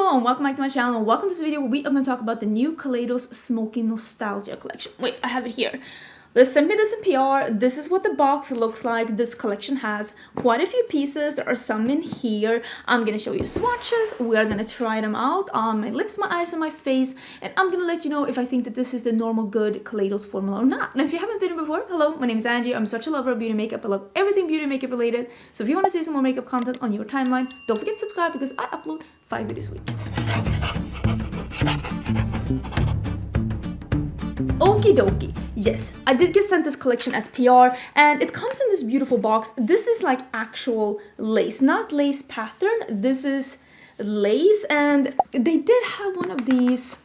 Hello and welcome back to my channel, and welcome to this video where we are going to talk about the new Kaleidos Smokey Nostalgia collection. Wait, I have it here. They sent me this in PR. This is what the box looks like. This collection has quite a few pieces. There are some in here. I'm going to show you swatches. We are going to try them out on my lips, my eyes, and my face. And I'm going to let you know if I think that this is the normal good Kaleidos formula or not. And if you haven't been here before, hello, my name is Angie. I'm such a lover of beauty and makeup. I love everything beauty and makeup related. So if you want to see some more makeup content on your timeline, don't forget to subscribe because I upload 5 videos a week. Okie dokie. Yes, I did get sent this collection as PR and it comes in this beautiful box. This is like actual lace, not lace pattern. This is lace, and they did have one of these.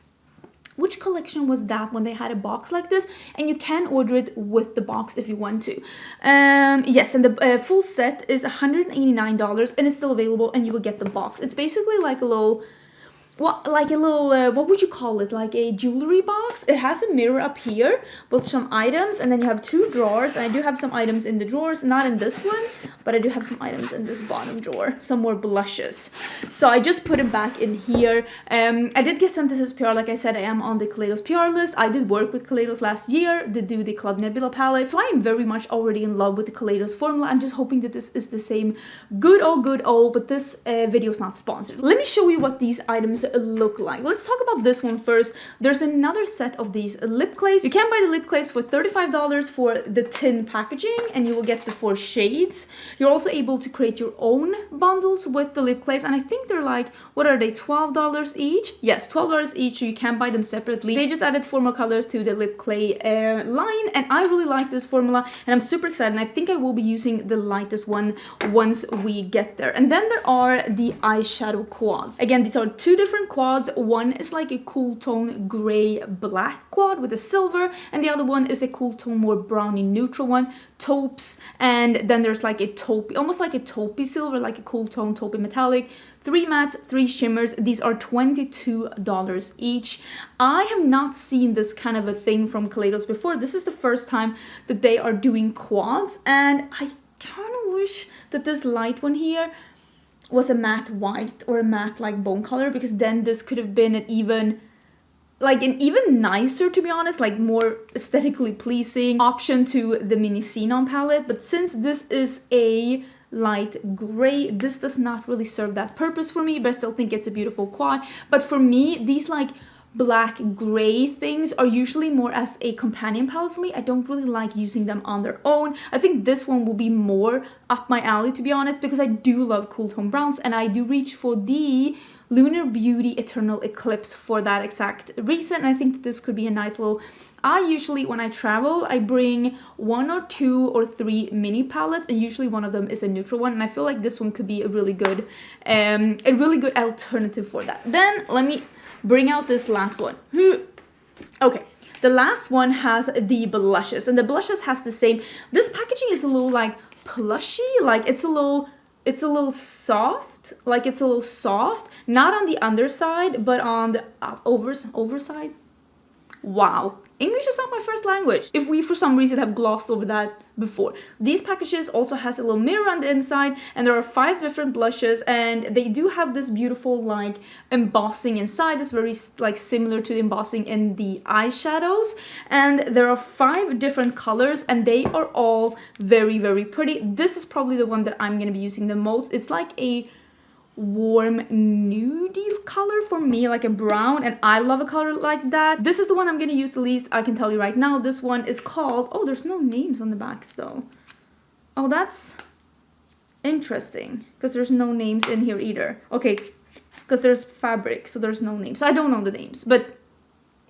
Which collection was that when they had a box like this? And you can order it with the box if you want to. Yes, and the full set is $189 and it's still available, and you will get the box. It's basically like a little... what would you call it? Like a jewelry box. It has a mirror up here with some items, and then you have 2 drawers, and I do have some items in the drawers, not in this one, but I do have some items in this bottom drawer, some more blushes. So I just put it back in here. I did get sent this as PR. Like I said, I am on the Kaleidos PR list. I did work with Kaleidos last year to do the Club Nebula palette, so I am very much already in love with the Kaleidos formula. I'm just hoping that this is the same good old, but this video is not sponsored. Let me show you what these items look like. Let's talk about this one first. There's another set of these lip clays. You can buy the lip clays for $35 for the tin packaging, and you will get the 4 shades. You're also able to create your own bundles with the lip clays, and I think they're like, what are they, $12 each? Yes, $12 each, so you can buy them separately. They just added 4 more colors to the lip clay line, and I really like this formula, and I'm super excited, and I think I will be using the lightest one once we get there. And then there are the eyeshadow quads. Again, these are 2 different quads. One is like a cool tone gray black quad with a silver, and the other one is a cool tone more browny neutral one, taupes, and then there's like a taupey, almost like a taupey silver, like a cool tone taupey metallic. 3 mattes, 3 shimmers. These are $22 each. I have not seen this kind of a thing from Kaleidos before. This is the first time that they are doing quads, and I kind of wish that this light one here was a matte white or a matte like bone color, because then this could have been an even nicer, to be honest, like more aesthetically pleasing option to the mini xenon palette. But since this is a light gray, this does not really serve that purpose for me, but I still think it's a beautiful quad. But for me, these like black gray things are usually more as a companion palette for me. I don't really like using them on their own. I think this one will be more up my alley, to be honest, because I do love cool tone browns, and I do reach for the Lunar Beauty Eternal Eclipse for that exact reason. And I think that this could be a nice little... I usually, when I travel, I bring 1 or 2 or 3 mini palettes, and usually one of them is a neutral one, and I feel like this one could be a really good alternative for that. Then let me bring out this last one. Okay, the last one has the blushes, and the blushes has the same... This packaging is a little like plushy, like it's a little soft, like it's a little soft, not on the underside, but on the overside. Wow, English is not my first language, if we for some reason have glossed over that before. These packages also has a little mirror on the inside, and there are 5 different blushes, and they do have this beautiful like embossing inside. It's very like similar to the embossing in the eyeshadows, and there are 5 different colors, and they are all very, very pretty. This is probably the one that I'm going to be using the most. It's like a warm nudie color for me, like a brown, and I love a color like that. This is the one I'm going to use the least, I can tell you right now. This one is called... oh, there's no names on the backs though. Oh, that's interesting, because there's no names in here either. Okay, because there's fabric, so there's no names. I don't know the names, but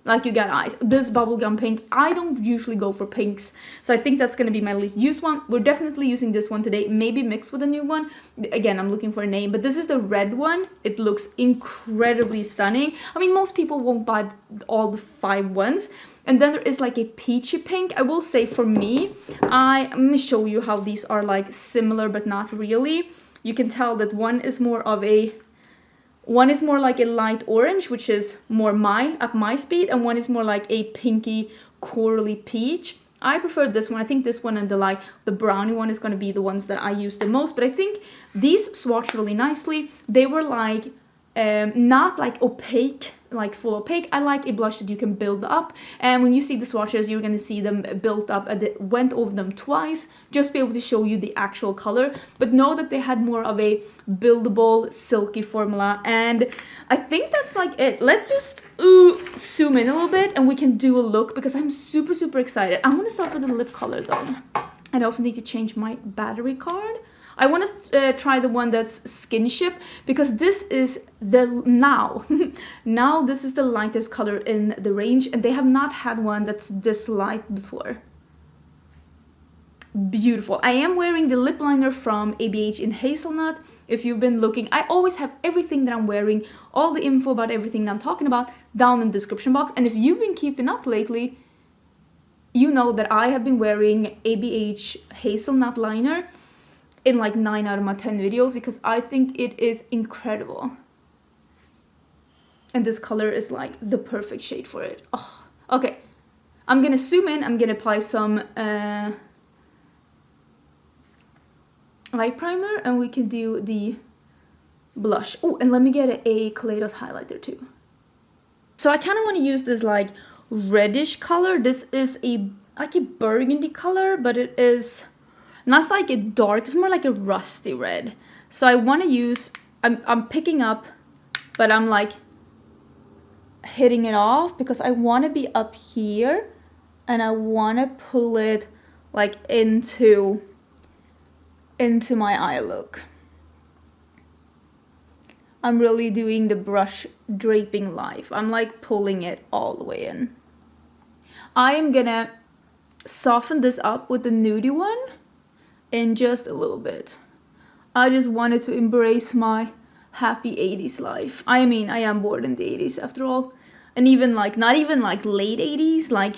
like you got eyes. This bubblegum pink, I don't usually go for pinks, so I think that's going to be my least used one. We're definitely using this one today, maybe mixed with a new one. Again, I'm looking for a name, but this is the red one. It looks incredibly stunning. I mean, most people won't buy all the 5 ones. And then there is like a peachy pink. I will say for me, let me show you how these are like similar, but not really. You can tell that one is more like a light orange, which is more up my speed, and one is more like a pinky corally peach. I prefer this one. I think this one and the brownie one is going to be the ones that I use the most. But I think these swatch really nicely. They were like not like opaque, like full opaque. I like a blush that you can build up, and when you see the swatches, you're gonna see them built up. I went over them twice just to be able to show you the actual color, but know that they had more of a buildable, silky formula, and I think that's like it. Let's just zoom in a little bit and we can do a look, because I'm super, super excited. I'm gonna start with the lip color though. And I also need to change my battery card. I want to try the one that's Skinship, because this is the now this is the lightest color in the range, and they have not had one that's this light before. Beautiful. I am wearing the lip liner from ABH in Hazelnut. If you've been looking, I always have everything that I'm wearing, all the info about everything that I'm talking about down in the description box. And if you've been keeping up lately, you know that I have been wearing ABH Hazelnut liner in like 9 out of my 10 videos, because I think it is incredible. And this color is like the perfect shade for it. Oh, okay, I'm gonna zoom in. I'm gonna apply some eye primer, and we can do the blush. Oh, and let me get a Kaleidos highlighter too. So I kind of want to use this like reddish color. This is like a burgundy color, but it is not like a dark, it's more like a rusty red. So I want to use, I'm picking up, but I'm like hitting it off, because I want to be up here and I want to pull it like into my eye look. I'm really doing the brush draping life. I'm like pulling it all the way in. I am gonna soften this up with the nudie one in just a little bit. I just wanted to embrace my happy 80s life. I mean, I am born in the 80s after all. And even like, not even like late 80s, like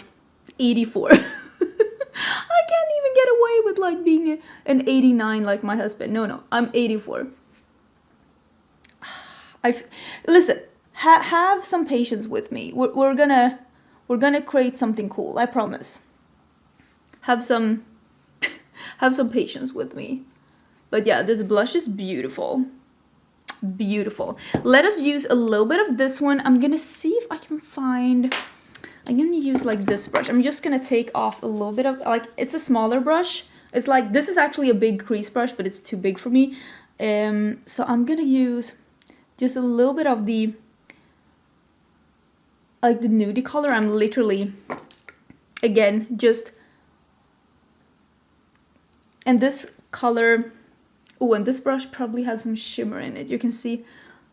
84. I can't even get away with like being an 89 like my husband. No, I'm 84. Listen, have some patience with me. We're gonna create something cool, I promise. Have some patience with me. But yeah, this blush is beautiful. Beautiful. Let us use a little bit of this one. I'm gonna see if I can find, I'm gonna use like this brush. I'm just gonna take off a little bit of, like, it's a smaller brush. It's like, this is actually a big crease brush, but it's too big for me. So I'm gonna use just a little bit of the, like the nudie color. I'm literally, again, just, and this color, oh, and this brush probably has some shimmer in it. You can see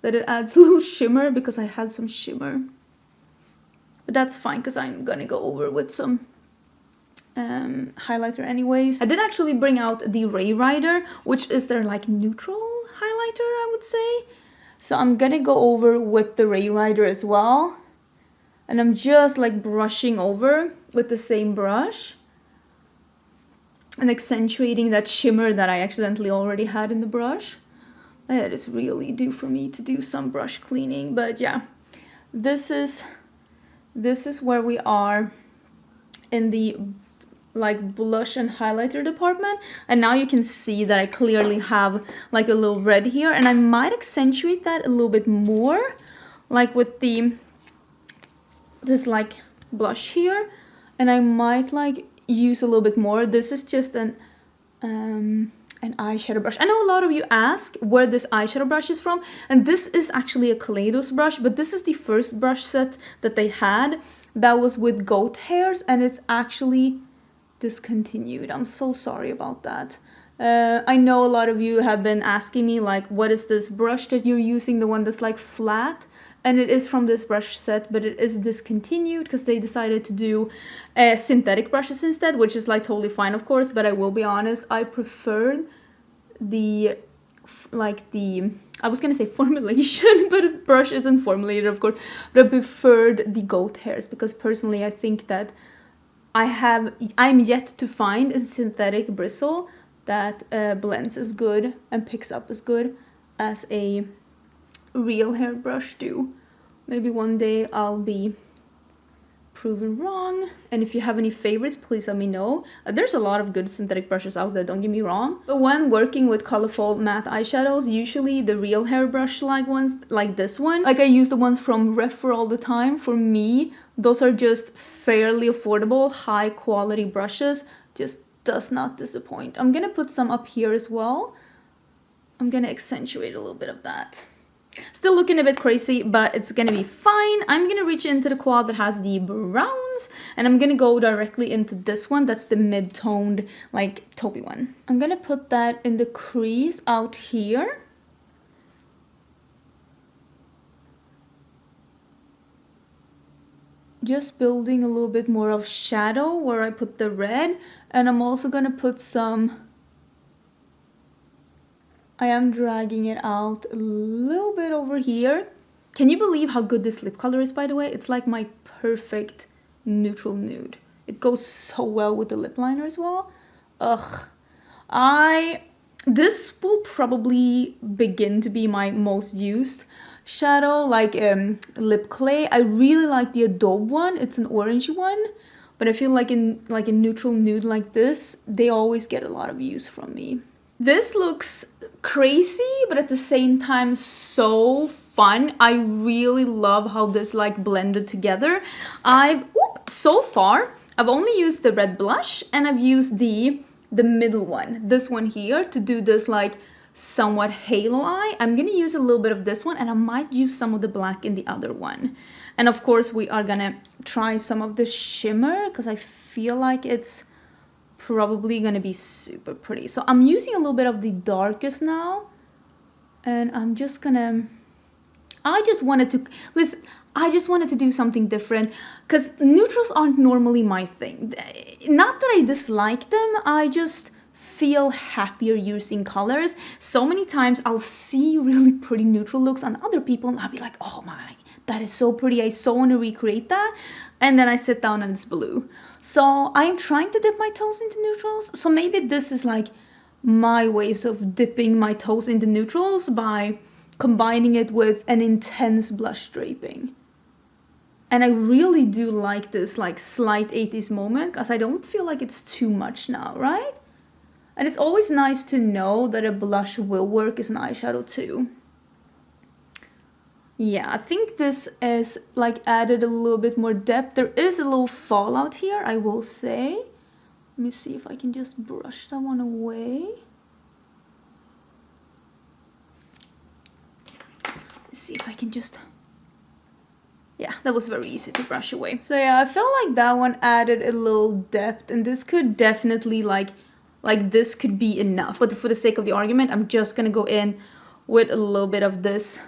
that it adds a little shimmer because I had some shimmer. But that's fine, because I'm gonna go over with some highlighter anyways. I did actually bring out the Ray Rider, which is their like neutral highlighter, I would say. So I'm gonna go over with the Ray Rider as well. And I'm just like brushing over with the same brush and accentuating that shimmer that I accidentally already had in the brush. That is really due for me to do some brush cleaning, but yeah, this is where we are in the like blush and highlighter department. And now you can see that I clearly have like a little red here, and I might accentuate that a little bit more, like with this like blush here, and I might like use a little bit more. This is just an eyeshadow brush. I know a lot of you ask where this eyeshadow brush is from, and this is actually a Kaleidos brush, but this is the first brush set that they had that was with goat hairs, and it's actually discontinued. I'm so sorry about that. I know a lot of you have been asking me like, what is this brush that you're using, the one that's like flat? And it is from this brush set, but it is discontinued because they decided to do synthetic brushes instead, which is like totally fine, of course. But I will be honest, I preferred I was gonna say formulation, but a brush isn't formulated, of course. But I preferred the goat hairs because personally, I think that I'm yet to find a synthetic bristle that blends as good and picks up as good as a real hairbrush do. Maybe one day I'll be proven wrong. And if you have any favorites, please let me know. There's a lot of good synthetic brushes out there, don't get me wrong. But when working with colorful matte eyeshadows, usually the real hairbrush like ones, like this one, like I use the ones from Refer all the time. For me, those are just fairly affordable, high quality brushes. Just does not disappoint. I'm gonna put some up here as well. I'm gonna accentuate a little bit of that. Still looking a bit crazy, but it's gonna be fine. I'm gonna reach into the quad that has the browns, and I'm gonna go directly into this one. That's the mid-toned, like, taupey one. I'm gonna put that in the crease out here. Just building a little bit more of shadow where I put the red, and I'm also gonna put some... I am dragging it out a little bit over here. Can you believe how good this lip color is, by the way? It's like my perfect neutral nude. It goes so well with the lip liner as well. Ugh. This will probably begin to be my most used shadow, like lip clay. I really like the Adobe one. It's an orangey one. But I feel like in like a neutral nude like this, they always get a lot of use from me. This looks crazy, but at the same time so fun. I really love how this like blended together. So far, I've only used the red blush, and I've used the middle one, this one here, to do this like somewhat halo eye. I'm gonna use a little bit of this one, and I might use some of the black in the other one. And of course, we are gonna try some of the shimmer, because I feel like it's probably gonna be super pretty. So I'm using a little bit of the darkest now, and I'm just gonna... I just wanted to do something different, because neutrals aren't normally my thing. Not that I dislike them, I just feel happier using colors. So many times I'll see really pretty neutral looks on other people, and I'll be like, oh my, that is so pretty, I so want to recreate that. And then I sit down and it's blue. So I'm trying to dip my toes into neutrals. So maybe this is like my ways of dipping my toes into neutrals by combining it with an intense blush draping. And I really do like this like slight 80s moment, because I don't feel like it's too much now, right? And it's always nice to know that a blush will work as an eyeshadow too. Yeah, I think this is like added a little bit more depth. There is a little fallout here, I will say. Let me see if I can just brush that one away. Let's see if I can just... Yeah, that was very easy to brush away. So yeah, I felt like that one added a little depth, and this could definitely like this could be enough. But for the sake of the argument, I'm just gonna go in with a little bit of this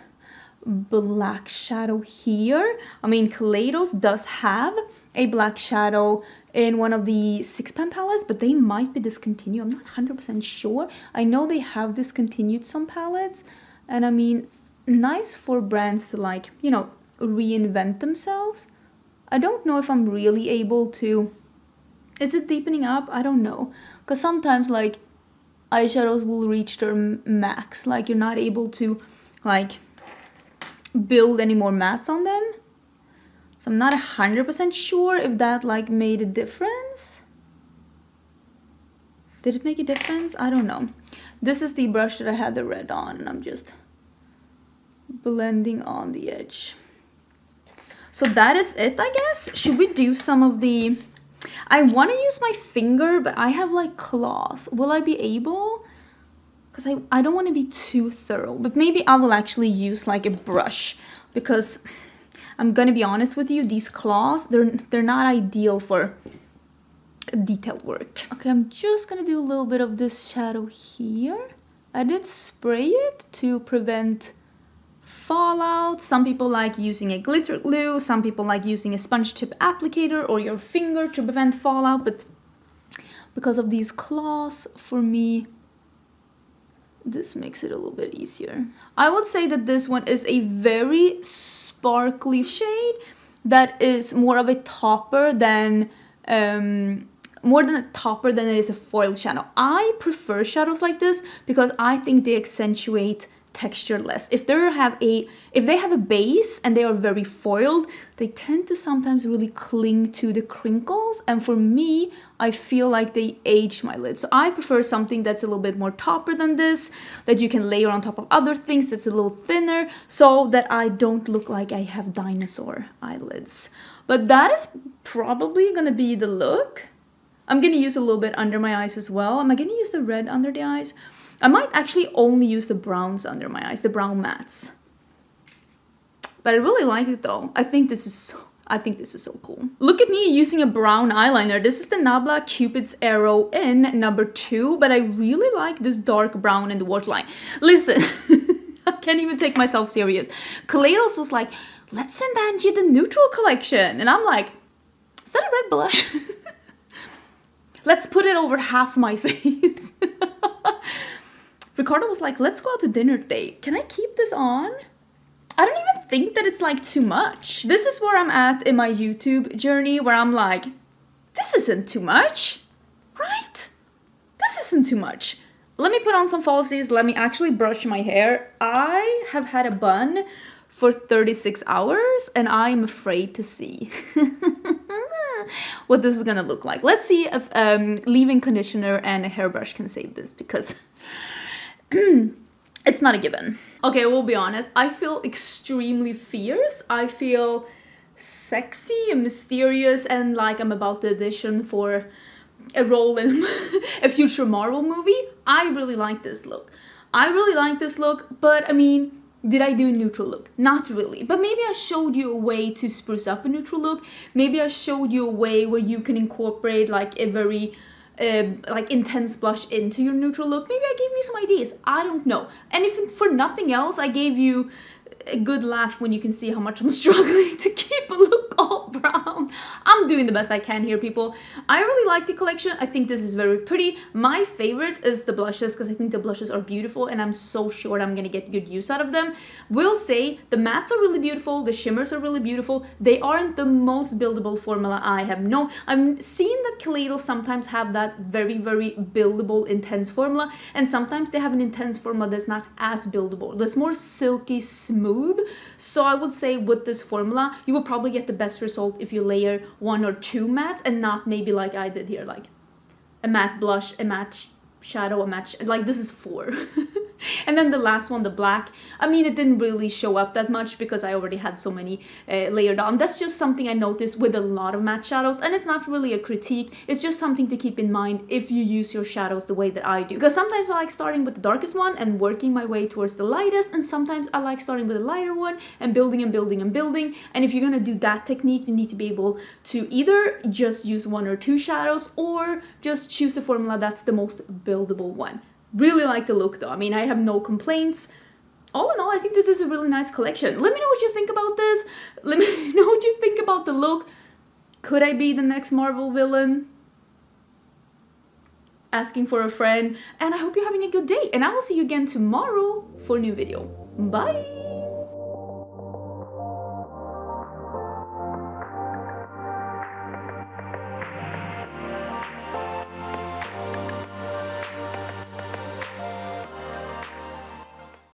black shadow here. I mean, Kaleidos does have a black shadow in one of the 6-pan palettes, but they might be discontinued. I'm not 100% sure. I know they have discontinued some palettes, and I mean, it's nice for brands to like, you know, reinvent themselves. I don't know if I'm really able to... Is it deepening up? I don't know. Because sometimes like eyeshadows will reach their max. Like you're not able to like build any more mattes on them. So I'm not 100% sure if that like made a difference. Did it make a difference? I don't know. This is the brush that I had the red on, and I'm just blending on the edge. So that is it, I guess. Should we do some of the... I want to use my finger, but I have like claws. Will I be able? Because I don't want to be too thorough, but maybe I will actually use like a brush, because I'm gonna be honest with you, these claws, they're not ideal for detailed work. Okay, I'm just gonna do a little bit of this shadow here. I did spray it to prevent fallout. Some people like using a glitter glue, some people like using a sponge tip applicator or your finger to prevent fallout, but because of these claws, for me, this makes it a little bit easier. I would say that this one is a very sparkly shade that is more of a topper than more than a topper than it is a foiled shadow. I prefer shadows like this because I think they accentuate textureless. If they have a base and they are very foiled, they tend to sometimes really cling to the crinkles, and for me, I feel like they age my lids. So I prefer something that's a little bit more topper than this, that you can layer on top of other things, that's a little thinner, so that I don't look like I have dinosaur eyelids. But that is probably gonna be the look. I'm gonna use a little bit under my eyes as well. Am I gonna use the red under the eyes? I might actually only use the browns under my eyes, the brown mattes. But I really like it though. I think this is so cool. Look at me using a brown eyeliner. This is the Nabla Cupid's Arrow in number 2, but I really like this dark brown in the waterline. Listen, I can't even take myself serious. Kaleidos was like, let's send Angie the neutral collection. And I'm like, is that a red blush? Let's put it over half my face. Ricardo was like, let's go out to dinner today. Can I keep this on? I don't even think that it's like too much. This is where I'm at in my YouTube journey, where I'm like, this isn't too much, right? This isn't too much. Let me put on some falsies. Let me actually brush my hair. I have had a bun for 36 hours and I'm afraid to see what this is gonna look like. Let's see if leave-in conditioner and a hairbrush can save this, because it's not a given. Okay, we'll be honest. I feel extremely fierce. I feel sexy and mysterious and like I'm about to audition for a role in a future Marvel movie. I really like this look. But I mean, did I do a neutral look? Not really. But maybe I showed you a way to spruce up a neutral look. Maybe I showed you a way where you can incorporate like a very like intense blush into your neutral look. Maybe I gave you some ideas. I don't know. And if for nothing else, I gave you a good laugh when you can see how much I'm struggling to keep a look all brown. I'm doing the best I can here, people. I really like the collection. I think this is very pretty. My favorite is the blushes, because I think the blushes are beautiful and I'm so sure I'm gonna get good use out of them. Will say the mattes are really beautiful, the shimmers are really beautiful. They aren't the most buildable formula I have known. I'm seeing that Kaleidos sometimes have that very, very buildable, intense formula, and sometimes they have an intense formula that's not as buildable. That's more silky, smooth. So I would say with this formula, you will probably get the best result if you layer 1 or 2 mattes and not maybe like I did here, like a matte blush, a matte shadow, a matte, like this is 4. And then the last one, the black, I mean, it didn't really show up that much because I already had so many layered on. That's just something I noticed with a lot of matte shadows, and it's not really a critique. It's just something to keep in mind if you use your shadows the way that I do. Because sometimes I like starting with the darkest one and working my way towards the lightest, and sometimes I like starting with a lighter one and building and building and building. And if you're gonna do that technique, you need to be able to either just use 1 or 2 shadows or just choose a formula that's the most buildable one. Really like the look though. I mean, I have no complaints. All in all, I think this is a really nice collection. Let me know what you think about this. Let me know what you think about the look. Could I be the next Marvel villain? Asking for a friend. And I hope you're having a good day. And I will see you again tomorrow for a new video. Bye!